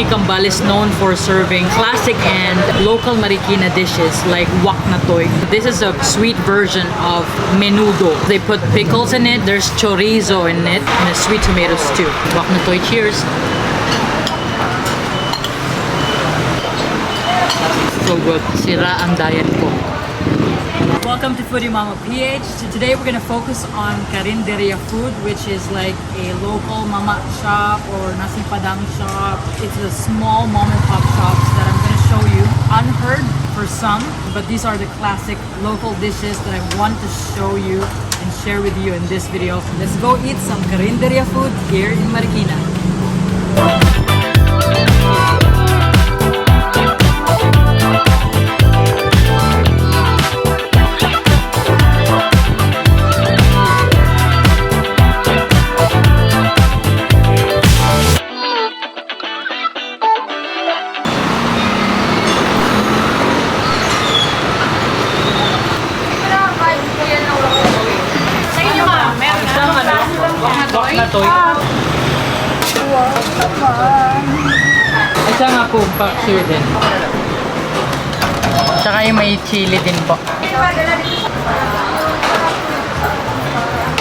Ni Kambal is known for serving classic and local Marikina dishes like Waknatoy. This is a sweet version of Menudo. They put pickles in it, there's chorizo in it, and a sweet tomato stew. Waknatoy, cheers! So good. Sira ang diet ko. Welcome to FoodieMommaPH. So today we're gonna focus on Karinderia food, which is like a local mama shop or nasi padang shop. It's a small mom and pop shops that I'm gonna show you. Unheard for some, but these are the classic local dishes that I want to show you and share with you in this video. Let's go eat some Karinderia food here in Marikina. Waknatoy. Isa nga po, Paksiw din. Tsaka yung may chili din po.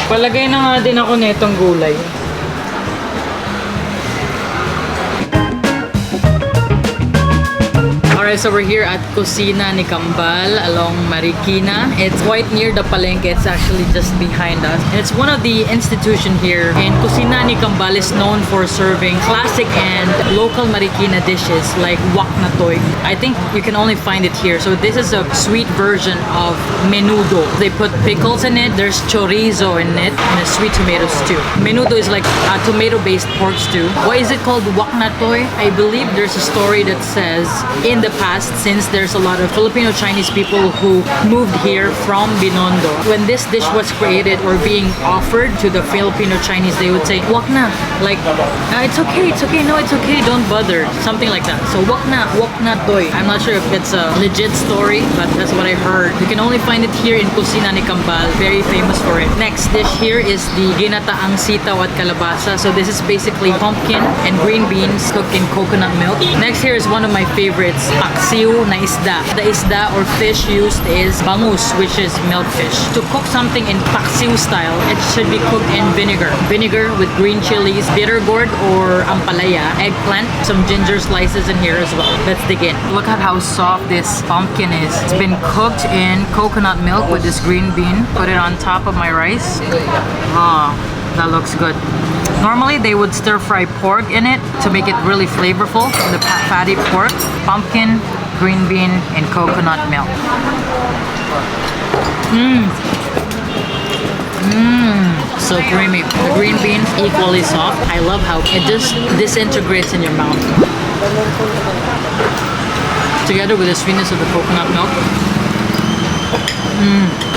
Palagay na nga din ako nitong gulay. Alright, so we're here at Kusina Ni Kambal along Marikina. It's quite near the palengke. It's actually just behind us. And it's one of the institution here. And Kusina Ni Kambal is known for serving classic and local Marikina dishes like Waknatoy. I think you can only find it here. So this is a sweet version of Menudo. They put pickles in it, there's chorizo in it, and a sweet tomato stew. Menudo is like a tomato-based pork stew. Why is it called Waknatoy? I believe there's a story that says in the past, since there's a lot of Filipino Chinese people who moved here from Binondo, when this dish was created or being offered to the Filipino Chinese, they would say wak na, like it's okay, no, it's okay, don't bother, something like that. So wak na toy. I'm not sure if it's a legit story, but that's what I heard. You can only find it here in Kusina Ni Kambal, very famous for it. Next dish here is the Ginataang Sitaw at Kalabasa. So this is basically pumpkin and green beans cooked in coconut milk. Next here is one of my favorites, Paksiw na isda. The isda or fish used is Bangus, which is milkfish. To cook something in Paksiw style, it should be cooked in vinegar. Vinegar with green chilies, bitter gourd or ampalaya, eggplant, some ginger slices in here as well. Let's dig in. Look at how soft this pumpkin is. It's been cooked in coconut milk with this green bean. Put it on top of my rice. Oh, that looks good. Normally they would stir fry pork in it to make it really flavorful. The fatty pork, pumpkin, green bean, and coconut milk. So creamy. The green beans equally soft. I love how it just disintegrates in your mouth. Together with the sweetness of the coconut milk.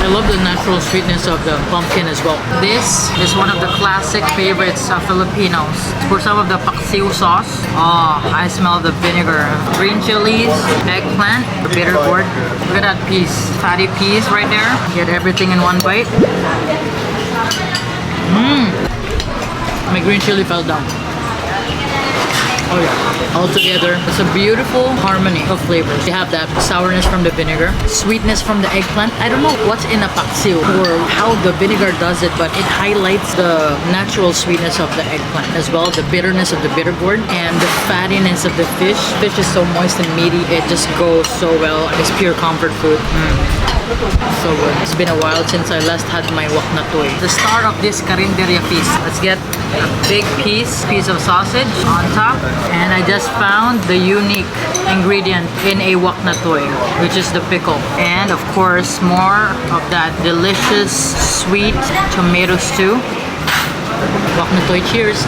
I love the natural sweetness of the pumpkin as well. This is one of the classic favorites of Filipinos. For some of the Paksiw sauce, oh, I smell the vinegar. Green chilies, eggplant, bitter gourd. Look at that piece, fatty peas right there. Get everything in one bite. My green chili fell down. Oh yeah, all together, it's a beautiful harmony of flavors. You have that sourness from the vinegar, sweetness from the eggplant. I don't know what's in a paksiw or how the vinegar does it, but it highlights the natural sweetness of the eggplant as well, the bitterness of the bitter gourd, and the fattiness of the fish. Fish is so moist and meaty, it just goes so well. It's pure comfort food. So good. It's been a while since I last had my Waknatoy. The star of this Karinderia feast. Let's get a big piece of sausage on top. And I just found the unique ingredient in a Waknatoy, which is the pickle. And of course, more of that delicious sweet tomato stew. Waknatoy, cheers!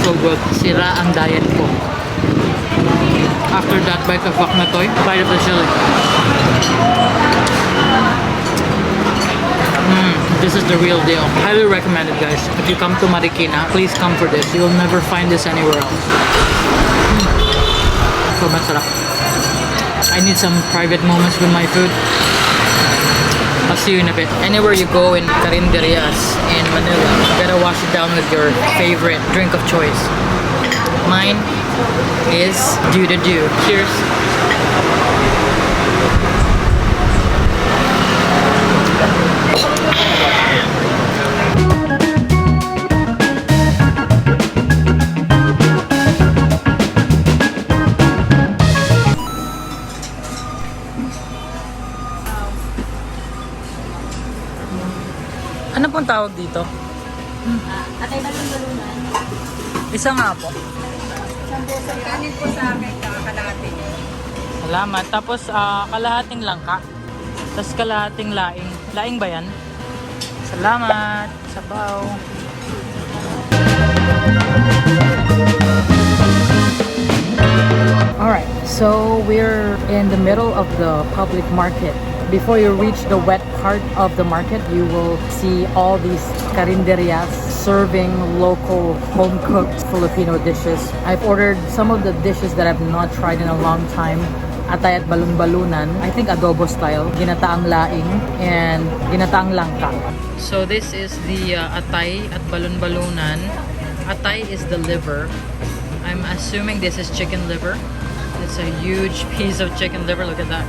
So good. Sira ang diet ko. After that bite of Waknatoy, bite of the chili. This is the real deal. Highly recommended, guys. If you come to Marikina, please come for this. You'll never find this anywhere else. So masarap. I need some private moments with my food. I'll see you in a bit. Anywhere you go in Karinderyas, in Manila, you gotta wash it down with your favorite drink of choice. Mine is Dew. Cheers. Ano pong tawag dito? Atay balon-balunan. Isa nga po. Isang buso kanin po sa amin, kalahati. Salamat. Tapos kalahating langka. Tapos kalahating laing. Laing ba yan? Salamat. Sabaw. Alright, so we're in the middle of the public market. Before you reach the wet part of the market, you will see all these Karinderyas serving local home-cooked Filipino dishes. I've ordered some of the dishes that I've not tried in a long time. Atay at balon-balunan, I think adobo style, Ginataang Laing, and Ginataang Langka. So this is the atay at balon-balunan. Atay is the liver. I'm assuming this is chicken liver. It's a huge piece of chicken liver. Look at that.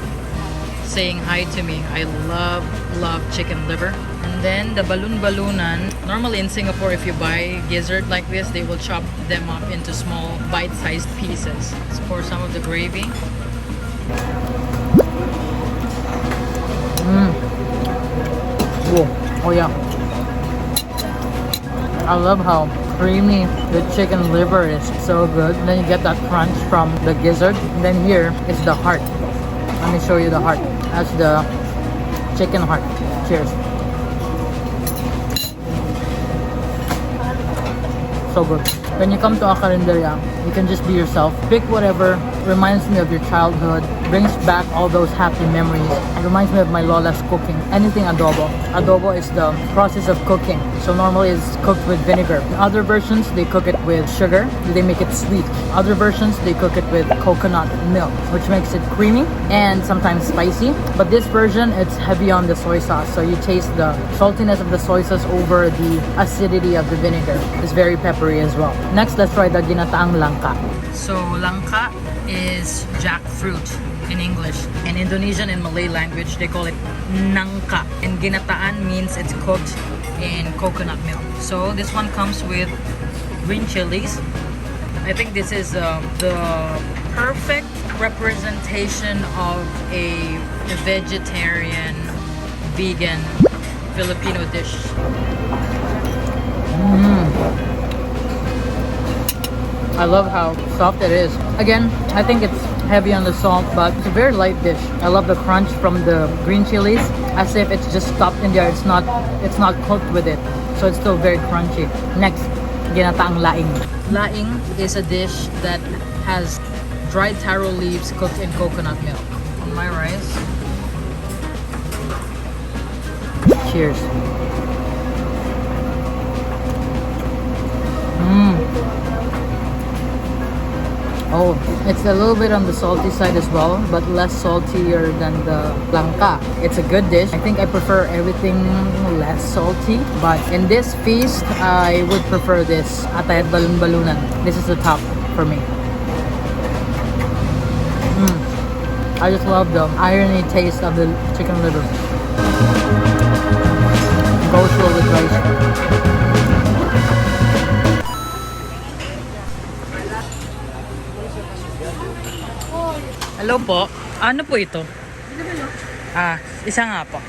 Saying hi to me. I love chicken liver. And then the balon-balunan. Normally in Singapore, if you buy gizzard like this, they will chop them up into small bite-sized pieces. Let's pour some of the gravy. Oh yeah. I love how creamy the chicken liver is. So good. Then you get that crunch from the gizzard. And then here is the heart. Let me show you the heart. That's the chicken heart. Cheers. So good. When you come to a Karinderya, you can just be yourself. Pick whatever reminds me of your childhood, brings back all those happy memories. It reminds me of my lola's cooking. Anything adobo. Adobo is the process of cooking. So normally it's cooked with vinegar. In other versions, they cook it with sugar. They make it sweet. Other versions, they cook it with coconut milk, which makes it creamy and sometimes spicy. But this version, it's heavy on the soy sauce. So you taste the saltiness of the soy sauce over the acidity of the vinegar. It's very peppery as well. Next, let's try the Ginataang Langka. So langka is jackfruit in English. In Indonesian and Malay language, they call it nangka. And ginataan means it's cooked in coconut milk. So this one comes with green chilies. I think this is the perfect representation of a vegetarian, vegan Filipino dish. I love how soft it is. Again, I think it's heavy on the salt, but it's a very light dish. I love the crunch from the green chilies, as if it's just stuffed in there. It's not cooked with it, so it's still very crunchy. Next, Ginataang Laing. Laing is a dish that has dried taro leaves cooked in coconut milk. On my rice. Cheers. Oh, it's a little bit on the salty side as well, but less saltier than the langka. It's a good dish. I think I prefer everything less salty, but in this feast, I would prefer this atay at balon-balunan. This is the top for me. I just love the irony taste of the chicken liver. Goes well with rice. Hello po. Ano po ito? Isa nga po.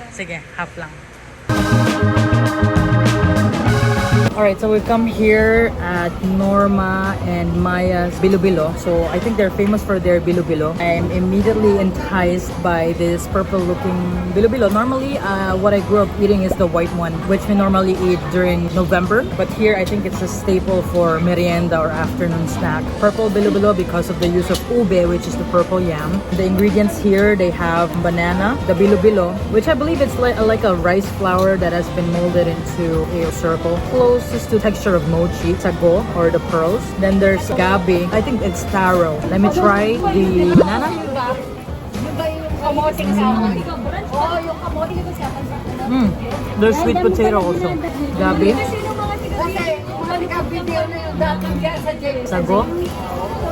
Sige, half lang. Alright, so we've come here at Norma and Maya's Bilo-Bilo. So I think they're famous for their Bilo-Bilo. I'm immediately enticed by this purple looking Bilo-Bilo. Normally, what I grew up eating is the white one, which we normally eat during November. But here, I think it's a staple for merienda or afternoon snack. Purple Bilo-Bilo because of the use of ube, which is the purple yam. The ingredients here, they have banana, the Bilo-Bilo, which I believe it's like a rice flour that has been molded into a circle. Closest to texture of mochi, sago, or the pearls. Then there's gabi. I think it's taro. Let me try the banana. There's sweet potato also. Gabi. Sago.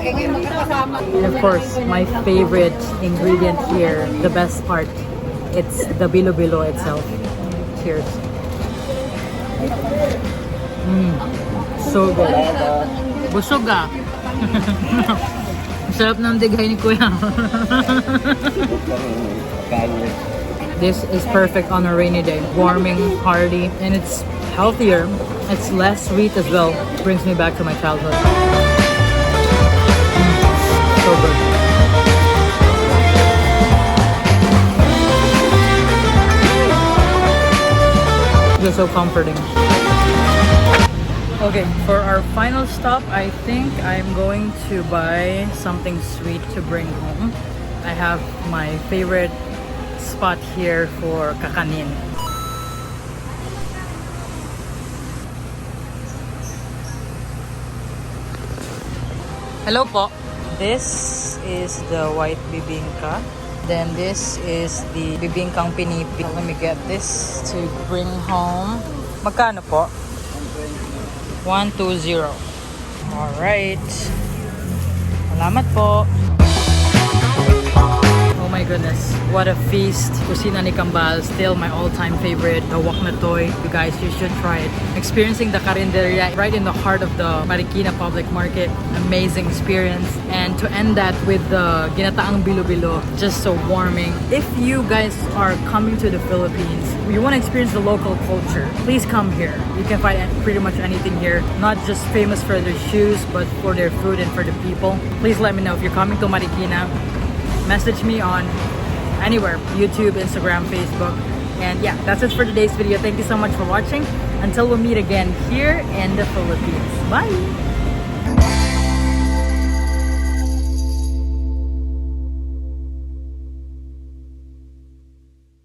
And of course, my favorite ingredient here, the best part, it's the bilo-bilo itself. Cheers. So good. Busog ah. Sarap ng digay ni Kuya. This is perfect on a rainy day. Warming, hearty, and it's healthier. It's less sweet as well. Brings me back to my childhood. So good. Just so comforting. Okay, for our final stop, I think I'm going to buy something sweet to bring home. I have my favorite spot here for kakanin. Hello po. This is the white bibingka. Then this is the bibingkang pinipi. Let me get this to bring home. Magkano po? 120. Alright. Salamat po. Oh my goodness, what a feast. Kusina Ni Kambal, still my all-time favorite. The Waknatoy, you guys, you should try it. Experiencing the Karinderia right in the heart of the Marikina public market. Amazing experience. And to end that with the Ginataang Bilo, just so warming. If you guys are coming to the Philippines, you want to experience the local culture, please come here. You can find pretty much anything here. Not just famous for their shoes, but for their food and for the people. Please let me know if you're coming to Marikina. Message me on anywhere, YouTube, Instagram, Facebook. And yeah, that's it for today's video. Thank you so much for watching. Until we meet again here in the Philippines. Bye!